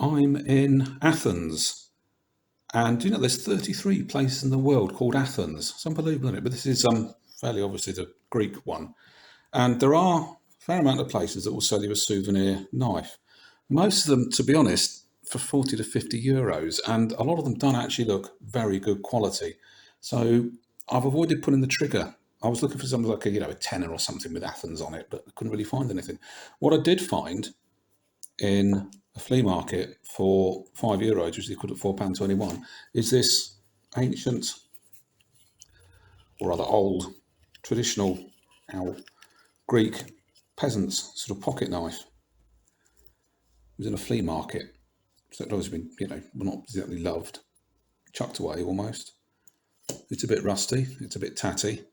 I'm in Athens, and you know there's 33 places in the world called Athens. It's unbelievable, isn't it? But this is fairly obviously the Greek one, and there are a fair amount of places that will sell you a souvenir knife. Most of them, to be honest, for 40 to 50 euros, and a lot of them don't actually look very good quality. So I've avoided pulling the trigger. I was looking for something like a tenner or something with Athens on it, but I couldn't really find anything. What I did find in a flea market for €5, which is equal to £4.21, is this ancient, or rather old, traditional Greek peasant's sort of pocket knife. It was in a flea market, so it obviously been, not exactly loved, chucked away almost. It's a bit rusty, it's a bit tatty.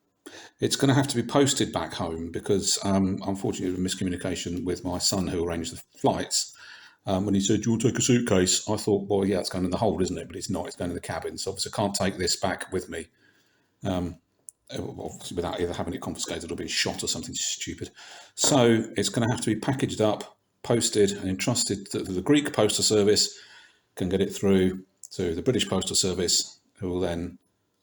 It's going to have to be posted back home because, unfortunately, there was miscommunication with my son who arranged the flights. When he said, "Do you want to take a suitcase?" I thought, well, yeah, it's going in the hold, isn't it? But it's not, it's going in the cabin. So obviously I can't take this back with me, obviously without either having it confiscated or being shot or something stupid. So it's going to have to be packaged up, posted and entrusted to the Greek postal service, can get it through to the British postal service, who will then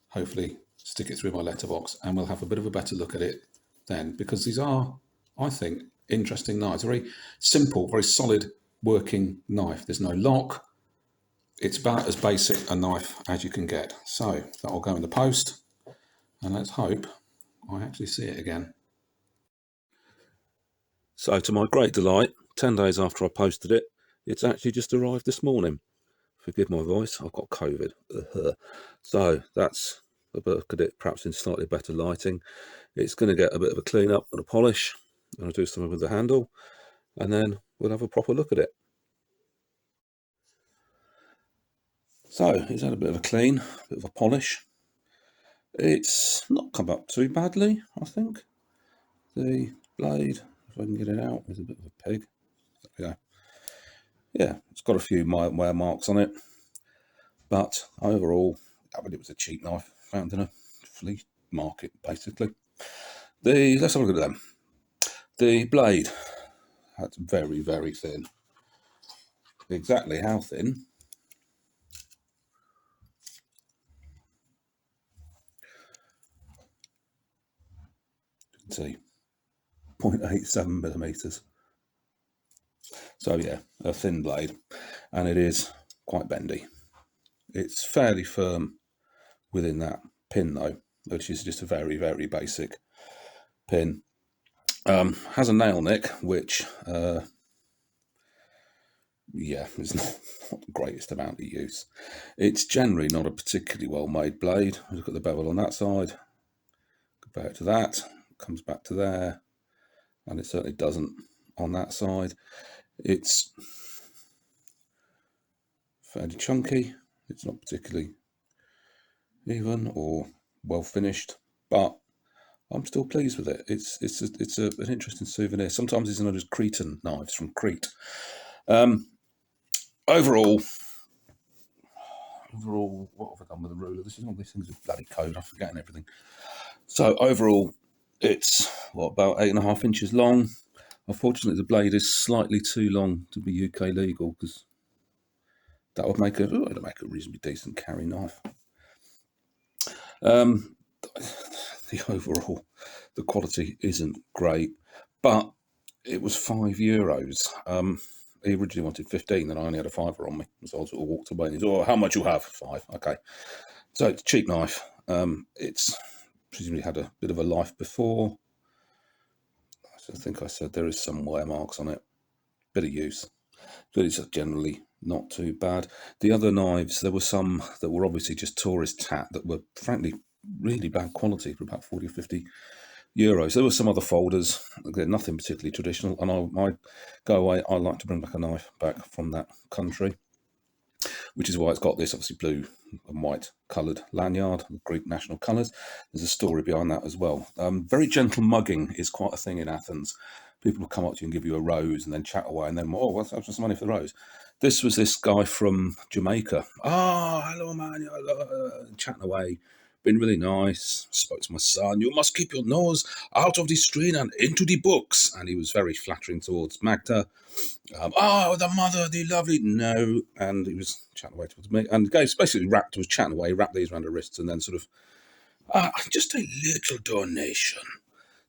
hopefully stick it through my letterbox, and we'll have a bit of a better look at it then, because these are, I think, interesting knives. Very simple, very solid working knife. There's no lock. It's about as basic a knife as you can get. So that'll go in the post, and let's hope I actually see it again. So to my great delight, 10 days after I posted it, it's actually just arrived this morning. Forgive my voice, I've got COVID. So that's a look at it, perhaps in slightly better lighting. It's going to get a bit of a clean up and a polish, and I'll do something with the handle, and then we'll have a proper look at it. So it's had a bit of a clean, a bit of a polish. It's not come up too badly, I think. The blade, if I can get it out, is a bit of a pig. There we go. Yeah, it's got a few wear marks on it, but overall, it was a cheap knife found in a flea market, basically. Let's have a look at them. The blade, that's very, very thin. Exactly how thin? Let's see, 0.87 millimeters. So yeah, a thin blade, and it is quite bendy. It's fairly firm within that pin though, which is just a very, very basic pin. Has a nail nick, which is not the greatest amount of use. It's generally not a particularly well made blade. Look at the bevel on that side, compare it to that, comes back to there, and it certainly doesn't on that side. It's fairly chunky. It's not particularly even or well finished, but I'm still pleased with it. It's an interesting souvenir. Sometimes it's known as Cretan knives from Crete. Overall, what have I done with the ruler? This is one of these things with bloody code. I'm forgetting everything. So overall, it's about 8.5 inches long. Unfortunately, the blade is slightly too long to be UK legal, because that would make it'd make a reasonably decent carry knife. The overall, the quality isn't great, but it was €5. He originally wanted 15, and I only had a fiver on me, so I sort of walked away. And he's, "Oh, how much you have?" 5. Okay, so it's a cheap knife. It's presumably had a bit of a life before. I think I said there is some wear marks on it. Bit of use, but it's generally not too bad. The other knives, there were some that were obviously just tourist tat that were frankly really bad quality for about 40 or 50 euros. There were some other folders, again, nothing particularly traditional, and I go away, I like to bring back a knife back from that country, which is why it's got this obviously blue and white coloured lanyard, Greek national colours. There's a story behind that as well. Very gentle mugging is quite a thing in Athens. People will come up to you and give you a rose and then chat away, and then, "Oh, what's some money for the rose?" This was this guy from Jamaica. "Oh, hello, man," chatting away, been really nice. Spoke to my son. You must keep your nose out of the screen and into the books. And he was very flattering towards Magda. Oh, the mother, the lovely. No. And he was chatting away towards me. And the guy basically was chatting away, wrapped these around her wrists, and then sort of, just a little donation.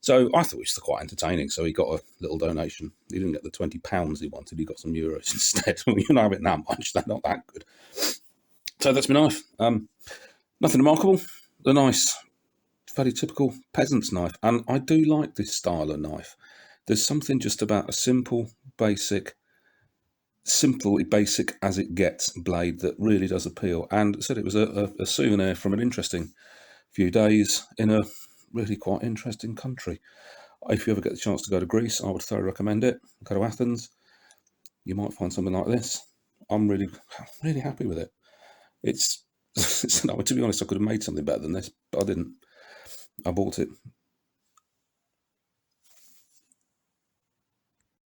So I thought it was quite entertaining. So he got a little donation. He didn't get the £20 he wanted. He got some euros instead. You know, having that much, they're not that good. So that's my knife. Nothing remarkable. A nice, fairly typical peasant's knife. And I do like this style of knife. There's something just about a simply basic as it gets blade that really does appeal. And I said it was a souvenir from an interesting few days in a really quite interesting country. If you ever get the chance to go to Greece, I would thoroughly recommend it. Go to Athens. You might find something like this. I'm really, really happy with it. To be honest, I could have made something better than this, but I didn't. I bought it